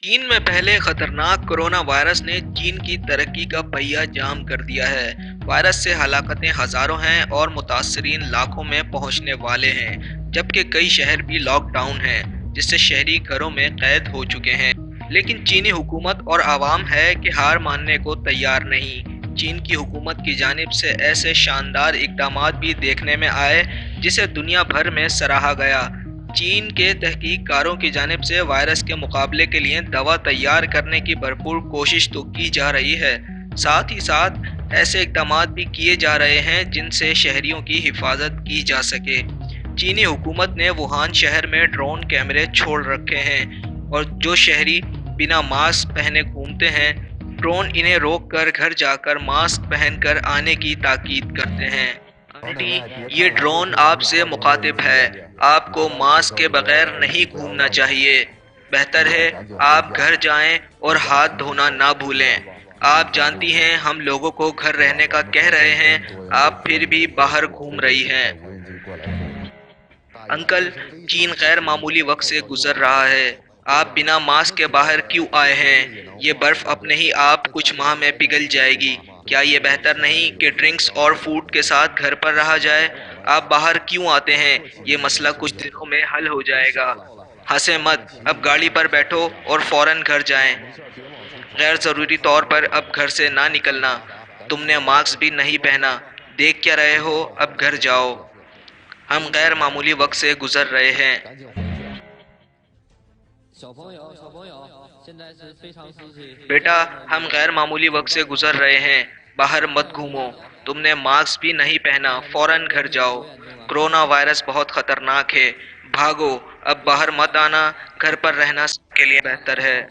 चीन में पहले खतरनाक कोरोना वायरस ने चीन की तरक्की का पहिया जाम कर दिया है। वायरस से हलाकतें हजारों हैं और मुतासरीन लाखों में पहुंचने वाले हैं, जबकि कई शहर भी लॉकडाउन हैं, जिससे शहरी घरों में कैद हो चुके हैं। लेकिन चीनी हुकूमत और आवाम है कि हार मानने को तैयार नहीं। चीन की हुकूमत की जानिब से ऐसे शानदार इकदामात भी देखने में आए, जिसे दुनिया भर में सराहा गया। चीन के तहकीककारों की जानिब से वायरस के मुकाबले के लिए दवा तैयार करने की भरपूर कोशिश तो की जा रही है। साथ ही साथ ऐसे इकदाम भी किए जा रहे हैं जिनसे शहरियों की हिफाजत की जा सके। चीनी हुकूमत ने वुहान शहर में ड्रोन कैमरे छोड़ रखे हैं और जो शहरी बिना मास्क पहने घूमते हैं, ड्रोन इन्हें रोक कर घर जाकर मास्क पहनकर आने की ताकीद करते हैं। आंटी, ये ड्रोन आपसे मुखातिब है। आपको मास्क के बगैर नहीं घूमना चाहिए। बेहतर है आप घर जाएं और हाथ धोना ना भूलें। आप जानती हैं हम लोगों को घर रहने का कह रहे हैं, आप फिर भी बाहर घूम रही हैं। अंकल, चीन गैर मामूली वक्त से गुजर रहा है। आप बिना मास्क के बाहर क्यों आए हैं? ये बर्फ अपने ही आप कुछ माह में पिघल जाएगी। क्या ये बेहतर नहीं कि ड्रिंक्स और फूड के साथ घर पर रहा जाए? आप बाहर क्यों आते हैं? ये मसला कुछ दिनों में हल हो जाएगा। हंसे मत, अब गाड़ी पर बैठो और फौरन घर जाएं। गैर ज़रूरी तौर पर अब घर से ना निकलना। तुमने मास्क भी नहीं पहना। देख क्या रहे हो? अब घर जाओ। हम गैर मामूली वक्त से गुजर रहे हैं। बेटा, हम गैर मामूली वक्त से गुजर रहे हैं। बाहर मत घूमो। तुमने मास्क भी नहीं पहना। फौरन घर जाओ। कोरोना वायरस बहुत खतरनाक है। भागो। अब बाहर मत आना। घर पर रहना सबके लिए बेहतर है।